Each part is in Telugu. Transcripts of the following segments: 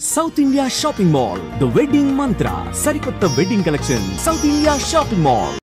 South India Shopping Mall, The Wedding Mantra, Sarikotta Wedding Collection, South India Shopping Mall.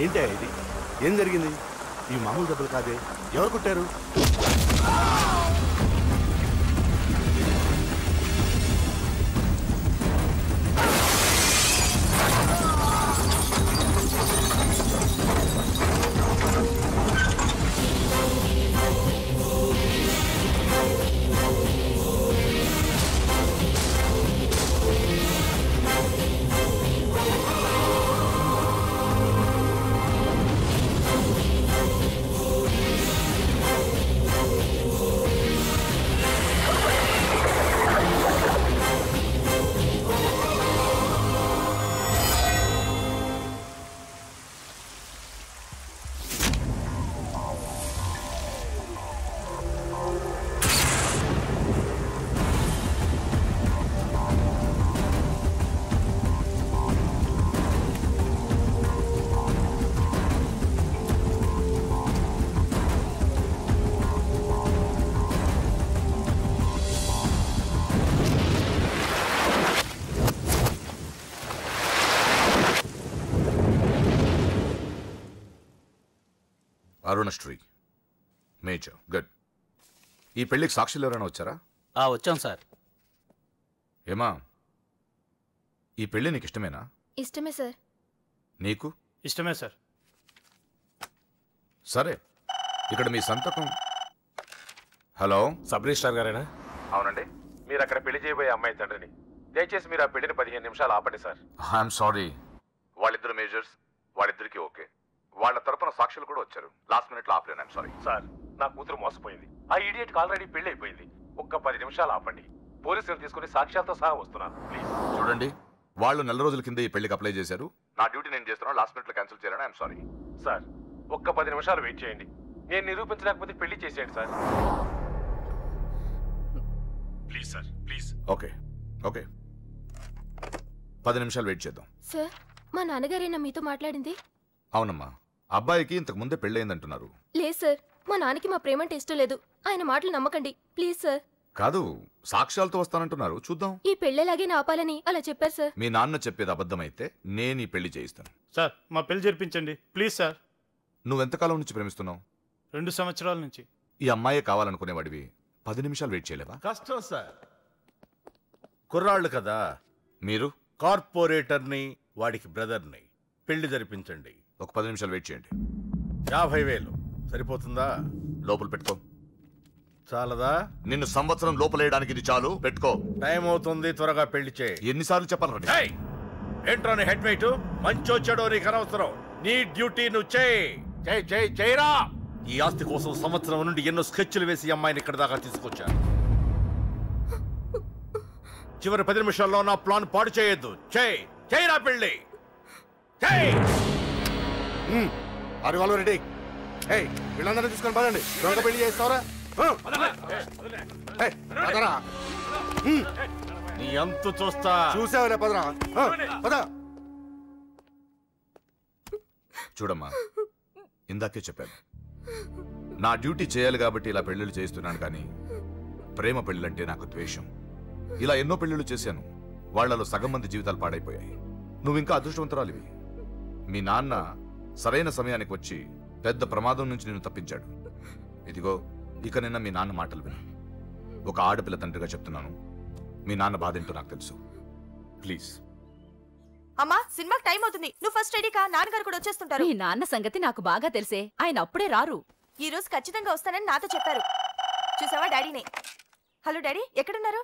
ఏంటి ఇది? ఏం జరిగింది? ఈ మామూలు దెబ్బలు కాదే, ఎవరు కొట్టారు? Arunasri major good. ఈ పెళ్లికి సాక్షులు ఎవరైనా వచ్చారా? వచ్చాం సార్. ఏమా, ఈ పెళ్లి నీకు ఇష్టమేనా? ఇష్టమే సార్. నీకు? ఇష్టమే సార్. సరే, ఇక్కడ మీ సంతకం. హలో, సబ్ రిజిస్ట్రార్ గారేనా? అవునండి. మీరు అక్కడ పెళ్లి చేయబోయే అమ్మాయి తండ్రిని. దయచేసి మీరు ఆ పెళ్లిని 15 నిమిషాలు ఆపండి సార్. I'm sorry. వాళ్ళిద్దరు మేజర్స్, వాళ్ళిద్దరికి ఓకే. వాళ్ళ తరపున సాక్షులు కూడా వచ్చారు. లాస్ట్ మినిట్ లో ఆపలేను. ఐఎమ్ సారీ సార్, నా కూతురు మోసపోయింది. ఆ ఇడియట్కి ఆల్రెడీ పెళ్లి అయిపోయింది. ఒక్క 10 నిమిషాలు ఆపండి. పోలీసులు తీసుకుని సాక్ష్యాలతో సహా వస్తున్నాను, ప్లీజ్. చూడండి, వాళ్ళు నెల రోజుల కింద ఈ పెళ్లికి అప్లై చేశారు. నా డ్యూటీ నేను చేస్తున్నాను. లాస్ట్ మినిట్ లో క్యాన్సిల్ చేయాలని ఐఎమ్ సారీ. సార్, ఒక్క 10 నిమిషాలు వెయిట్ చేయండి. నేను నిరూపించలేకపోతే పెళ్లి చేసేయండి sir. Please sir, please. Okay okay, 10 నిమిషాలు వెయిట్ చేద్దాం. సార్, మా నాన్నగారేనా మీతో మాట్లాడింది? అవునమ్మా, అబ్బాయికి ఇంతకు ముందే పెళ్ళయిందంటున్నారు. లేదు సార్, మా నాన్నకి మా ప్రేమంటే ఇష్టం లేదు. ఆయన మాటలు నమ్మకండి ప్లీజ్ సార్. కాదు, సాక్ష్యాలతో వస్తానంటున్నారు. చూద్దాం. ఈ పెళ్ళేలాగే ఆపాలని అలా చెప్పారు సార్. మీ నాన్న చెప్పేది అబద్ధమైతే నేను ఈ పెళ్లి చేయిస్తాను. సార్, మా పెళ్లి జరిపించండి ప్లీజ్ సార్. నువ్వెంతకాలం నుంచి ప్రేమిస్తున్నావు? 2 సంవత్సరాల నుంచి. ఈ అమ్మాయే కావాలనుకునేవాడివి 10 నిమిషాలు వెయిట్ చేయలేవా? కష్టం సార్. కుర్రాళ్ళు కదా. మీరు? కార్పొరేటర్ని, వాడికి బ్రదర్ని. పెళ్లి జరిపించండి. ఒక 10 నిమిషాలు వెయిట్ చేయండి. 50,000 సరిపోతుందా? లోపల పెట్టుకో. చాలదా? నిన్ను సంవత్సరం లోపలేయడానికి ఇది చాలు. పెట్టుకో. టైం అవుతుంది, త్వరగా పెళ్లి చేయి. ఎన్నిసార్లు చెప్పాలండి? ఏంట్రా నీ హెడ్ వెయిట్? మంచో చెడో నీకు అనవసరం. నీ డ్యూటీ నువ్వు చేయరా. ఈ ఆస్తి కోసం సంవత్సరం నుండి ఎన్నో స్కెచ్లు వేసి అమ్మాయిని ఇక్కడ దాకా తీసుకొచ్చాను. చివరి 10 నిమిషాల్లో నా ప్లాన్ పాడు చేయొద్దు. చేయరా పెళ్లి. రెడీ. వీళ్ళందరూ తీసుకొని పదండి. త్వరగా పెళ్లి చేస్తావరా? నీ అంతు చూస్తా. చూసావులే, పదరా. చూడమ్మా, ఇందాకే చెప్పాను, నా డ్యూటీ చేయాలి కాబట్టి ఇలా పెళ్లిళ్ళు చేస్తున్నాను. కానీ ప్రేమ పెళ్ళంటే నాకు ద్వేషం. ఇలా ఎన్నో పెళ్లిళ్ళు చేశాను. వాళ్లలో సగం మంది జీవితాలు పాడైపోయాయి. నువ్వు ఇంకా అదృష్టవంతురాలివి. మీ నాన్న సరైన సమయానికి వచ్చి పెద్ద ప్రమాదం నుంచి నిన్ను తప్పించాడు. ఇదిగో, ఇక నిన్న మీ నాన్న మాటలు విను. ఒక ఆడపిల్ల తండ్రిగా చెప్తున్నాను, మీ నాన్న బాధ ఏంటో నాకు తెలుసు. ప్లీజ్ అమ్మా సినిమాకి టైం అవుతుంది, నువ్వు ఫస్ట్ రెడీ కా, నాన్నగారు కూడా వచ్చేస్తుంటారు. మీ నాన్న సంగతి నాకు బాగా తెలిసే, ఆయన అప్పుడే రారు. ఈ రోజు ఖచ్చితంగా వస్తానని నాతో చెప్పారు. చూసావా డాడీనే. హలో డాడీ, ఎక్కడున్నారు?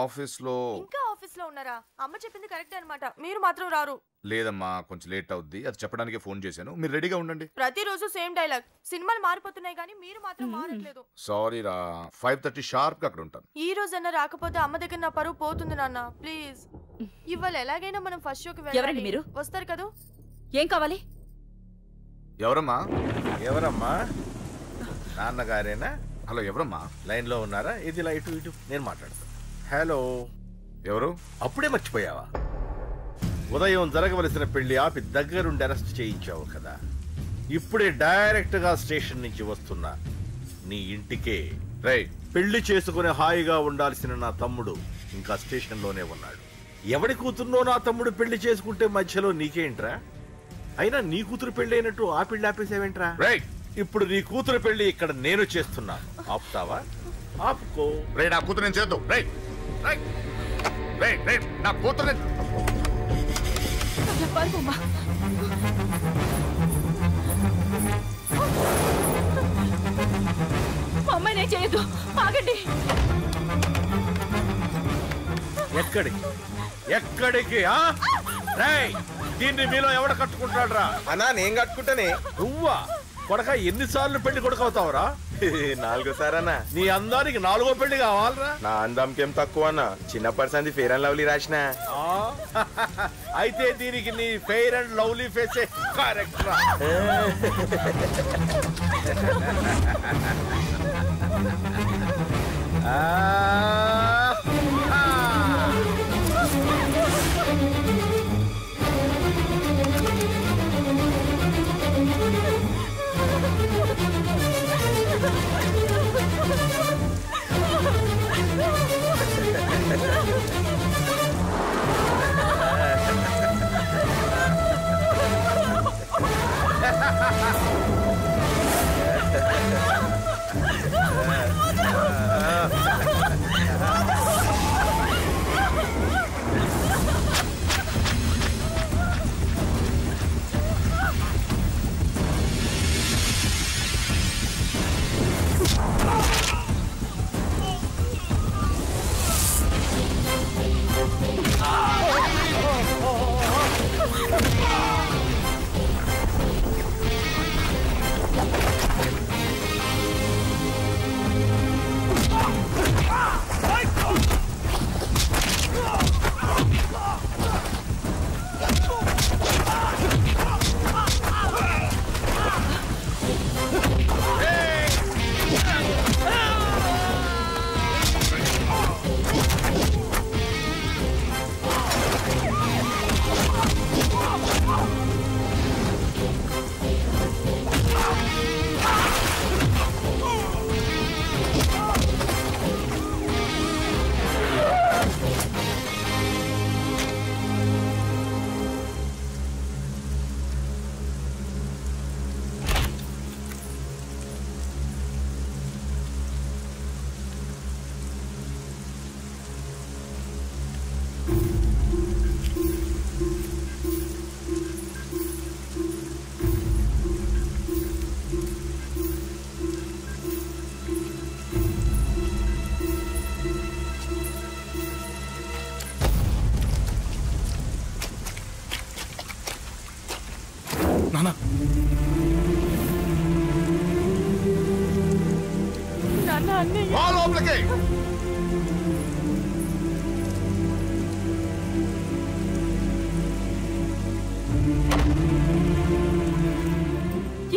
ఆఫీస్ లో. ఇంకా ఆఫీస్ లో ఉన్నారా? అమ్మ చెప్పింది కరెక్ట్ అన్నమాట, మీరు మాత్రం రారు. లేదమ్మా, కొంచెం లేట్ అవుద్ది, అది చెప్పడానికి ఫోన్ చేశాను. మీరు రెడీగా ఉండండి. ప్రతిరోజు సేమ్ డైలాగ్. సినిమాలు మారిపోతున్నాయి కానీ మీరు మాత్రం మారట్లేదు. సారీ రా, 5:30 షార్ప్ గా అక్కడ ఉంటాను. ఈ రోజన్నా రాకపోతే అమ్మ దగ్గర నా పరువు పోతుంది నాన్న, ప్లీజ్. ఇవాళ ఎలాగైనా మనం ఫస్ట్ షోకి వెళ్ళాలి. ఎవరండి మీరు? వస్తారు కదా? ఏం కావాలి? ఎవరమ్మా? ఎవరమ్మా? నాన్నగారేనా? హలో, ఎవరమ్మా? లైన్ లో ఉన్నారా? ఇది లైట్ ఇటు, నేను మాట్లాడతాను. హలో, ఎవరు? అప్పుడే మర్చిపోయావా? ఉదయం జరగవలసిన పెళ్లి ఆపి దగ్గరుండి అరెస్ట్ చేయించావు కదా. ఇప్పుడే డైరెక్ట్ గా స్టేషన్ నుంచి వస్తున్నా నీ ఇంటికే. రేయ్, పెళ్లి చేసుకుని హాయిగా ఉండాల్సిన నా తమ్ముడు ఇంకా స్టేషన్ లోనే ఉన్నాడు. ఎవడి కూతుర్నో నా తమ్ముడు పెళ్లి చేసుకుంటే మధ్యలో నీకేంట్రా? అయినా నీ కూతురు పెళ్లి అయినట్టు ఆ పెళ్లి ఆపేసావేంట్రా? రేయ్, ఇప్పుడు నీ కూతురు పెళ్లి ఇక్కడ నేను చేస్తున్నాను, ఆపుతావా? ఆపుకో. రేయ్, నా కూతురు నేను చేద్దాం. రేయ్ రేయ్ రేయ్ రేయ్, నా కూతురు అమ్మాయినే చేయొద్దు, ఆగండి. ఎక్కడికి ఎక్కడికి? రేయ్, దీన్ని మీలో ఎవడ కట్టుకుంటాడు రా? అన్నా నేను కట్టుకుంటానే. నువ్వా? కొడక ఎన్నిసార్లు పెళ్లి కొడుకవుతావురా? 4 అన్నా. నీ అందానికి 4గో పెళ్లి కావాలరా? నా అందంకేం తక్కువ అన్న, చిన్నప్పటి సంది ఫేర్ అండ్ లవ్లీ రాసిన. అయితే దీనికి నీ ఫెయిర్ అండ్ లవ్లీ ఫేసే కరెక్ట్ రా.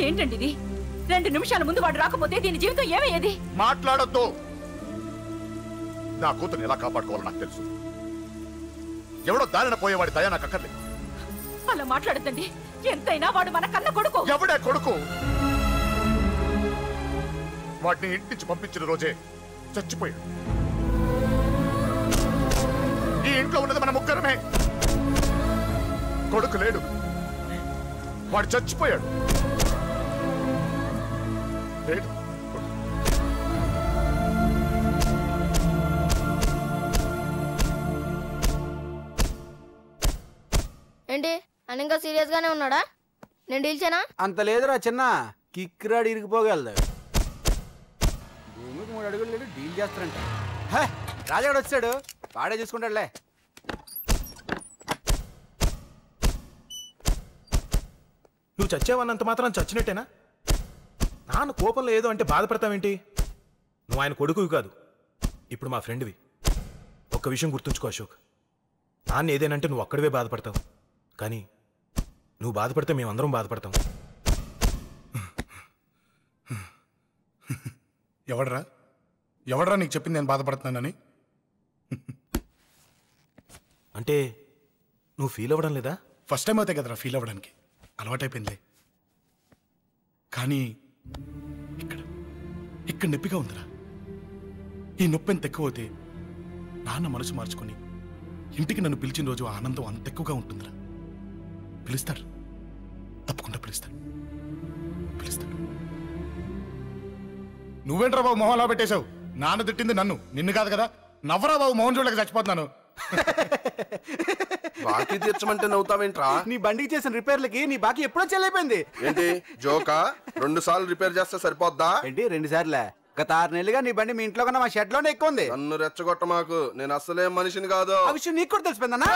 ఏంటండి ఇది? 2 నిమిషాల ముందు వాడు రాకపోతే దీని జీవితం ఏమయ్యేది? మాట్లాడొద్దు. నా కూతురు ఎలా కాపాడుకోవాలో నాకు తెలుసు. ఎవడో దారిన పోయేవాడి దయ నాకు అక్కర్లేదు. అలా మాట్లాడద్దండి. ఎంతైనా వాడు మన కన్న కొడుకు. ఎవడే కొడుకు? వాటిని ఇంటి నుంచి పంపించిన రోజే చచ్చిపోయాడు. ఈ ఇంట్లో ఉన్నది మన ముగ్గురమే. కొడుకు లేడు, వాడు చచ్చిపోయాడు. లేడు. ఏంటి అని ఇంకా సీరియస్ గానే ఉన్నాడా? నేను డీల్ చేయనా? అంత లేదురా చిన్న, కిక్రాడు ఇరిగిపోగలదు. భూమికి 3 అడుగులు లేడు, డీల్ చేస్తారంట. రాజాడు వచ్చాడు, వాడే చూసుకుంటాడులే. నువ్వు చచ్చావన్నంత మాత్రం చచ్చినట్టేనా? నాన్న కోపంలో ఏదో అంటే బాధపడతావేంటి? నువ్వు ఆయన కొడుకువి కాదు, ఇప్పుడు మా ఫ్రెండ్వి. ఒక్క విషయం గుర్తుంచుకో అశోక్, నాన్న ఏదేనంటే నువ్వు అక్కడివే బాధపడతావు, కానీ నువ్వు బాధపడితే మేమందరం బాధపడతాం. ఎవడరా నీకు చెప్పింది నేను బాధపడుతున్నానని? అంటే నువ్వు ఫీల్ అవ్వడం లేదా? ఫస్ట్ టైం అవుతాయి కదరా ఫీల్ అవ్వడానికి, అలవాటైపోయిందిలే. కానీ ఇక్కడ నొప్పిగా ఉందిరా. ఈ నొప్పి ఎంత ఎక్కువ అవుతే నాన్న మనసు మార్చుకొని ఇంటికి నన్ను పిలిచిన రోజు ఆనందం అంత ఎక్కువగా ఉంటుందిరా. పిలుస్తాడు, తప్పకుండా పిలుస్తాడు. నువ్వేంట్రా బాబు మొహం అలా పెట్టేశావు? నాన్న తిట్టింది నన్ను, నిన్ను కాదు కదా. నవ్వరా బాబు, మొహం చూడలేక చచ్చిపోతున్నాను. బాకీ తీర్చమంటే నవ్వుతావేంట్రా? నీ బండికి చేసిన రిపేర్లకి నీ బాకీ ఎప్పుడో చెల్లైపోయింది. ఏంటి జోకా? 2 సార్లు రిపేర్ చేస్తే సరిపోద్దా? ఏంటి 2 సార్లే? గత 6 నెలలుగా నీ బండి మీ ఇంట్లో కన్నా మా షెడ్ లోనే ఎక్కువ ఉంది. నన్ను రెచ్చగొట్ట మాకు, నేను అసలే మనిషిని కాదు. ఆ విషయం నీకు కూడా తెలిసిపోయిందన్నా.